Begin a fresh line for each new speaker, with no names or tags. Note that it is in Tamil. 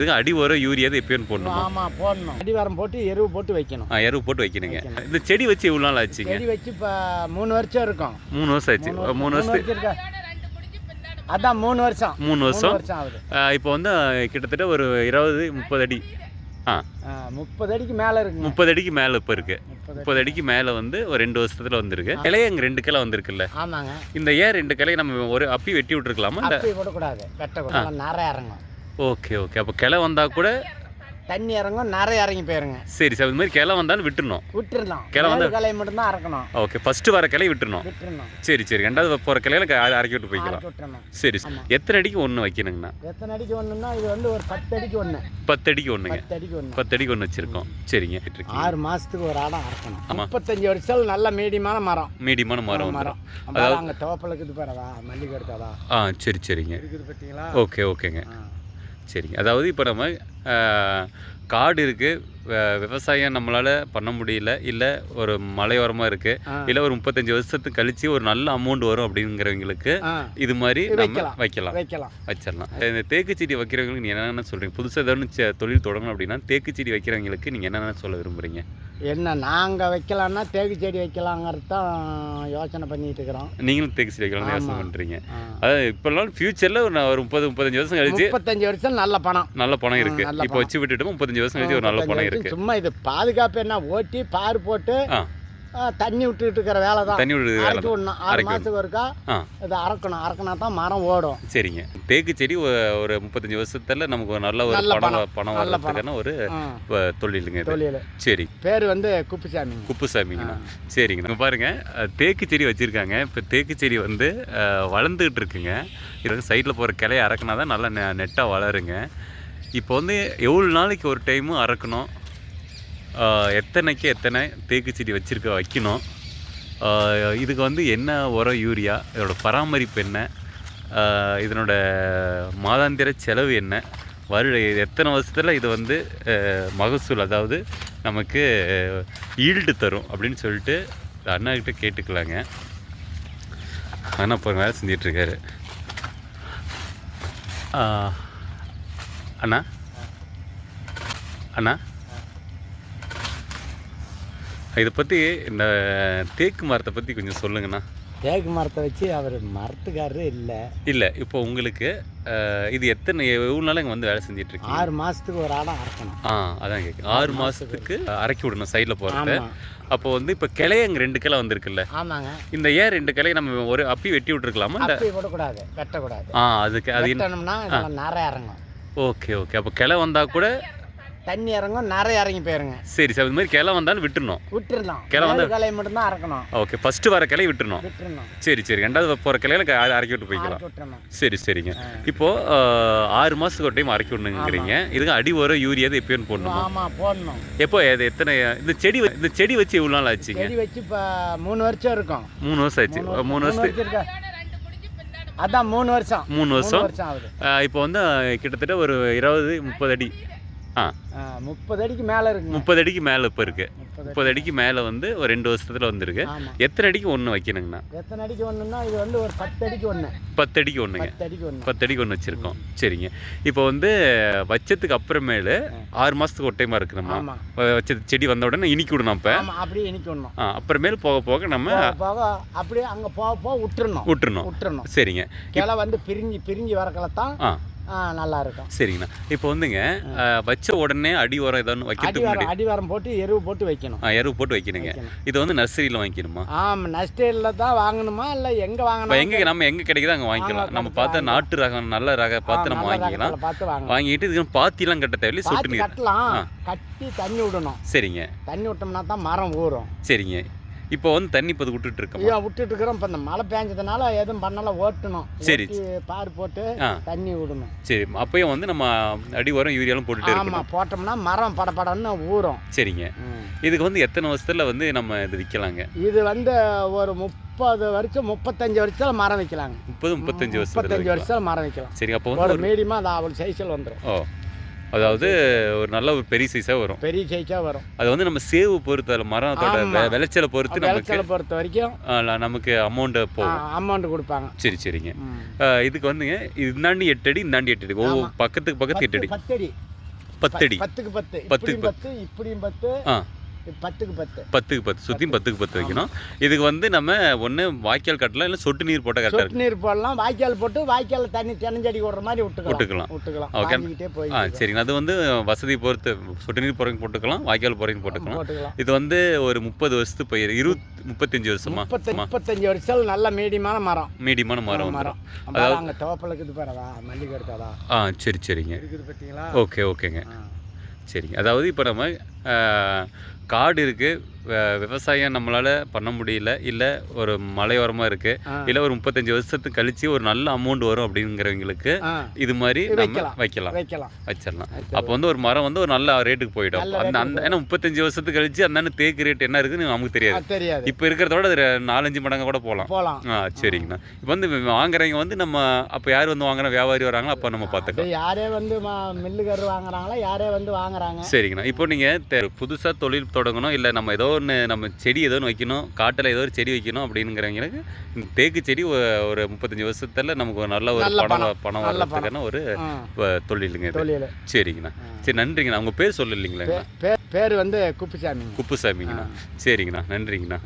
இதுக்கு அடி உரம் யூரியா எப்பயும் போடணும்.
ஆமாம் போடணும். அடி உரம் போட்டு எருவு போட்டு வைக்கணும்.
எருவு போட்டு வைக்கணுங்க. இந்த செடி வச்சு எவ்வளோ நாள் ஆச்சுங்க?
செடி வச்சு இப்போ 3 வருஷம் இருக்கும்.
3 வருஷம் ஆச்சு. 3 வருஷத்துக்கு
அதான் 3 வருஷம்.
3 வருஷம்
ஆகுது.
இப்போ வந்து கிட்டத்தட்ட ஒரு 20-30 அடி.
30 அடிக்கு மேலே இருக்கு.
30 அடிக்கு மேலே இப்போ இருக்கு. 30 அடிக்கு மேலே வந்து ஒரு 2 வருஷத்துல வந்துருக்கு. கிளை அங்கே 2 கிளை வந்திருக்குல்ல?
ஆமாங்க.
இந்த ஏன் 2 கிளை நம்ம ஒரு அப்பி வெட்டி விட்டுருக்கலாமா?
அப்பி விடக்கூடாது, வெட்டக்கூடாது, நிறைய இறங்கும்.
Okay okay. அப்போ கிளை வந்தால் கூட
தண்ணி இறங்கும், நிறைய இறங்கி போயிருங்க.
சரி சார், இது மாதிரி கிளை வந்தாலும் விட்டுடணும்.
கிளை வந்து கிளை மட்டும் தான் அறக்கணும்.
ஓகே, ஃபர்ஸ்ட் வர கிளை விட்டுறணும். சரி சரி, ரெண்டாவது போகிற கிளையில அரைக்கி விட்டு போய்க்கலாம். சரி, எத்தனை அடிக்கு ஒன்று வைக்கணுங்கண்ணா?
எத்தனை அடிக்கு ஒன்றுனா இது வந்து ஒரு 10 அடிக்கு ஒன்று.
10 அடிக்கு ஒன்றுங்க. 10 அடிக்கு ஒன்று வச்சுருக்கோம். சரிங்க.
6 மாதத்துக்கு ஒரு ஆடம் அறக்கணும். 35 வருஷம் நல்ல மீடியமான மரம்.
மீடியமான மரம் மரம்.
அதாவது அங்கே தோப்பலுக்கு இது பாருதா, மல்லிகை எடுத்தாதா?
சரி சரிங்க.
இருக்குது பார்த்தீங்களா?
ஓகே ஓகேங்க. சரிங்க. அதாவது இப்போ நம்ம காடு இருக்குது, விவசாயம் நம்மளால் பண்ண முடியல, இல்லை ஒரு மலையோரமாக இருக்குது, இல்லை ஒரு 35 வருஷத்துக்கு கழித்து ஒரு நல்ல அமௌண்ட் வரும் அப்படிங்கிறவங்களுக்கு இது மாதிரி நம்ம வச்சிடலாம். இந்த தேக்கு செடி வைக்கிறவங்களுக்கு நீங்கள் என்னென்ன சொல்கிறீங்க? புதுசாக ஏதாவது தொழில் தொடங்கணும் அப்படின்னா தேக்கு செடி வைக்கிறவங்களுக்கு நீங்கள் என்னென்ன சொல்ல விரும்புகிறீங்க?
என்ன நாங்கள் வைக்கலாம்னா தேக்கு செடி வைக்கலாங்கிறது தான் யோசனை பண்ணிட்டு இருக்கிறோம்.
நீங்களும் தேக்கு செடி வைக்கலாம்னு யோசனை பண்ணுறீங்க. அதாவது இப்போல்லாம் ஃபியூச்சரில் ஒரு 35 வருஷம் கழிச்சு
35 வருஷம் நல்ல பணம்
இருக்குது. இப்போ வச்சு விட்டுட்டு 35 வருஷம் கழிச்சு ஒரு நல்ல பணம் இருக்குது.
சும்மா இது பாதுகாப்பு என்ன, ஓட்டி பார் போட்டு தண்ணி விட்டுட்டு இருக்கிற வேலை தான்.
தண்ணி விட்டு
விடணும். 6 மாதத்துக்கு ஒருக்கா இது அறக்கணும் தான் மரம் ஓடும்.
சரிங்க. தேக்கு செடி ஒரு 35 வருஷத்துல நமக்கு ஒரு நல்ல ஒரு பணம் வர்றதுக்கான ஒரு தொழிலுங்க இது. சரி,
பேர் வந்து குப்புசாமிங்கண்ணா.
சரிங்க. நம்ம பாருங்க தேக்கு செடி வச்சிருக்காங்க. இப்போ தேக்கு செடி வந்து வளர்ந்துகிட்டு இருக்குங்க. இது சைடில் போகிற கிளையை அறக்குனா தான் நல்லா நெட்டாக வளருங்க. இப்போ வந்து எவ்வளோ நாளைக்கு ஒரு டைமும் அறக்கணும், எத்தனைக்கு எத்தனை தேக்கு செடி வைக்கணும், இதுக்கு வந்து என்ன உரம் யூரியா, இதோட பராமரிப்பு என்ன, இதனோட மாதாந்திர செலவு என்ன, எத்தனை வருஷத்தில் இது வந்து மகசூல், அதாவது நமக்கு ஈல்டு தரும் அப்படின்னு சொல்லிட்டு அண்ணாக்கிட்ட கேட்டுக்கலாங்க. அண்ணா இப்போ வேலை செஞ்சிட்ருக்காரு. அண்ணா அண்ணா இதை பற்றி, இந்த தேக்கு மரத்தை பற்றி கொஞ்சம் சொல்லுங்கண்ணா.
தேக்கு மரத்தை வச்சு அவர் மரத்துக்காரரு இல்லை.
இப்போ உங்களுக்கு இது எவ்வளோ நாள் இங்கே வந்து வேலை செஞ்சிட்ருக்கீங்க?
6 மாதத்துக்கு ஒரு ஆடம் அறக்கணும்.
அதான் கேட்குறேன். 6 மாதத்துக்கு அரைக்கி விடணும் சைடில் போகிறது. அப்போ வந்து இப்போ கிளைய அங்கே 2 கிளை வந்திருக்குல்ல?
ஆமாங்க.
இந்த ஏன் 2 கிளையை நம்ம ஒரு அப்பி வெட்டி விட்டுருக்கலாமா?
அப்பி விடக்கூடாது, வெட்டக்கூடாது.
அதுக்கு அது
நிறைய இறங்கும்.
Okay okay. அப்போ கிளை வந்தால் கூட
தண்ணி இறங்கும், நிறைய இறங்கி போயிருங்க.
சரி சார், இது மாதிரி கிளை வந்தாலும் விட்டுறணும்.
கிளை வந்து கிளையை மட்டும் தான் அறக்கணும்.
ஓகே, ஃபர்ஸ்ட் வர கிளை விட்டுறணும். சரி சரி, ரெண்டாவது போகிற கிளையில அரைக்கி விட்டு போய்க்கலாம். சரி சரிங்க. இப்போது 6 மாதத்துக்கு ஒரு டைம் அரைக்கி விடணுங்கிறீங்க. இதுக்கு அடி உரம் யூரியா எப்பயும் போடணும்.
ஆமாம் போடணும்.
எப்போ எத்தனை இந்த செடி வச்சு எவ்வளோ நாள் ஆச்சுங்க?
செடி வச்சு இப்போ 3 வருஷம் இருக்கும்.
3 வருஷம் ஆச்சு. 3 வருஷத்துக்கு
அதான் 3 வருஷம்.
3 வருஷம் ஆகுது. இப்போ வந்து கிட்டத்தட்ட ஒரு 20-30 அடி.
30 அடிக்கு மேலே இருக்கு.
30 அடிக்கு மேலே இப்போ இருக்கு. 30 அடிக்கு மேலே வந்து ஒரு 2 வருஷத்துல வந்துருக்கு. எத்தனை அடிக்கு ஒன்று வைக்கணுங்கண்ணா?
எத்தனை அடிக்கு ஒன்றுனா இது வந்து ஒரு 10 அடிக்கு ஒன்று.
10 அடிக்கு ஒன்றுங்க. 10 அடிக்கு ஒன்று வச்சுருக்கோம். சரிங்க. இப்போ வந்து வச்சதுக்கு அப்புறமேலு 6 மாதத்துக்கு ஒரு டைமாக இருக்குது. நம்ம வச்ச செடி வந்த உடனே இனிக்கி விடணும். அப்போ
அப்படியே இனிக்கி விடணும்.
அப்புறமேல் போக போக நம்ம
அப்படியே அங்கே போக விட்டுறணும்.
சரிங்க.
கிளை வந்து பிரிஞ்சு வரக்கல தான் நல்லா இருக்கும்.
சரிங்கண்ணா. இப்போ வந்துங்க வச்ச உடனே அடி உரம் ஏதாவது வைக்கிறதுக்கு
அடி உரம் போட்டு எருவு போட்டு வைக்கணும்.
எருவு போட்டு வைக்கணுங்க. இது வந்து நர்சரியில் வாங்கிக்கணுமா?
நர்சரியில் தான் வாங்கணுமா இல்லை எங்கே வாங்கணும்?
நம்ம எங்கே கிடைக்குதோ அங்கே வாங்கிக்கலாம். நம்ம பார்த்து நாட்டு ரகம் நல்ல ரகம் பார்த்து நம்ம வாங்கிக்கலாம். வாங்கிட்டு இதுக்கு பாத்திலாம் கட்ட தேவையில்லை, சொட்டு
கட்டலாம். கட்டி தண்ணி விடணும்.
சரிங்க.
தண்ணி விட்டோம்னா தான் மரம் ஊறும்.
சரிங்க. இப்போ வந்து தண்ணி இப்போ விட்டுட்டு
இருக்கிறோம். இப்போ இந்த மழை பெஞ்சதுனால எதுவும் பண்ணல, ஓட்டணும்.
சரி,
பார் போட்டு தண்ணி விடணும்.
சரி, அப்பயும் வந்து நம்ம அடி உரம் யூரியாலும் போட்டுட்டு இருக்கோம்.
போட்டோம்னா மரம் படப்படன்னு ஊறும்.
சரிங்க. இதுக்கு வந்து எத்தனை வருஷத்துல வந்து நம்ம இது விற்கலாங்க?
இது வந்து ஒரு 30 வருஷம் 35 வருஷத்துல மரம் வைக்கலாங்க.
30-35 வருஷத்துல
மரம் வைக்கலாம்.
சரி, அப்போ
ஒரு மீடியமா அது அவள் சைஸில் வந்துடும்.
அதாவது ஒரு நல்ல ஒரு பெரிய சைஸாக வரும்.
பெரிய சைஸாக வரும்.
அது வந்து நம்ம சேவு பொறுத்து, அதில் மரத்தோட விளைச்சலை பொறுத்து
விளைச்சலை பொறுத்த வரைக்கும்
நமக்கு அமௌண்ட்டு போகும்.
அமௌண்ட் கொடுப்பாங்க.
சரி சரிங்க. இதுக்கு வந்துங்க இந்தாண்டி 8 அடி, இந்தாண்டி 8 அடி, ஒவ்வொரு பக்கத்துக்கு 8 அடி.
10 அடி.
10 அடி.
10க்கு 10.
10க்கு
10 இப்படியும் 10. 10க்கு 10.
10க்கு 10 சுற்றியும் 10க்கு 10 வைக்கணும். இதுக்கு வந்து நம்ம ஒன்று வாய்க்கால் கட்டலாம், இல்லை சொட்டு நீர் போட்டால் கரெக்டாக
சொட்டு நீர் போடலாம். வாய்க்கால் போட்டு வாய்க்கால் தண்ணி தென்னஞ்செடி விடுற மாதிரி விட்டுக்கலாம்.
ஓகே.
போய்
சரிங்க. அது வந்து வசதி பொறுத்து சொட்டு நீர் போகிறவங்க போட்டுக்கலாம், வாய்க்கால் போகிறவங்க போட்டுக்கலாம். இது வந்து ஒரு 30 வருஷத்து பயிர், 35 வருஷமா?
35 வருஷம் நல்ல மீடியமான மரம்.
மீடியமான மரம்.
அதாவது அங்கே தோப்பலுக்கு இது பாருதா, மல்லிகை எடுத்தாதா.
சரி சரிங்க.
இருக்குது பார்த்தீங்களா?
ஓகேங்க. சரிங்க. அதாவது இப்போ நம்ம காடு இருக்குது, விவசாயம் நம்மளால் பண்ண முடியல, இல்லை ஒரு மலையோரமாக இருக்குது, இல்லை ஒரு 35 வருஷத்துக்கு கழித்து ஒரு நல்ல அமௌண்ட் வரும் அப்படிங்கிறவங்களுக்கு இது மாதிரி நம்ம வச்சிடலாம். அப்போ வந்து ஒரு மரம் வந்து ஒரு நல்ல ரேட்டுக்கு போயிடும். அந்த ஏன்னா 35 வருஷத்துக்கு கழிச்சு அந்த தேக்கு ரேட் என்ன இருக்குன்னு நமக்கு தெரியாது. இப்போ இருக்கிறதோட 4-5 மடங்கு கூட போகலாம். சரிங்கண்ணா. இப்போ வந்து வாங்குறவங்க வந்து நம்ம அப்போ யார் வந்து வாங்குற வியாபாரி வராங்களோ அப்போ நம்ம பார்த்துக்கலாம்.
யாரே வந்து மில்லுக்காரர் வாங்குறாங்களா, யாரே வந்து வாங்குறாங்க.
சரிங்கண்ணா. இப்போ நீங்கள் புதுசாக தொழில் தொடங்கணும், இல்லை நம்ம ஏதோ ஒன்று நம்ம செடி ஏதோ ஒன்று வைக்கணும், காட்டில் ஏதோ ஒரு செடி வைக்கணும் அப்படிங்கிறவங்களுக்கு இந்த தேக்கு செடி ஒரு 35 வருஷத்தில் நமக்கு ஒரு நல்ல ஒரு பணம் வர்றதுக்கான ஒரு தொழிலுங்க. சரிங்கண்ணா. சரி, நன்றிங்கண்ணா. உங்கள் பேர் சொல்லலைங்களா?
பேர் வந்து குப்புசாமிங்கண்ணா.
சரிங்கண்ணா. நன்றிங்கண்ணா.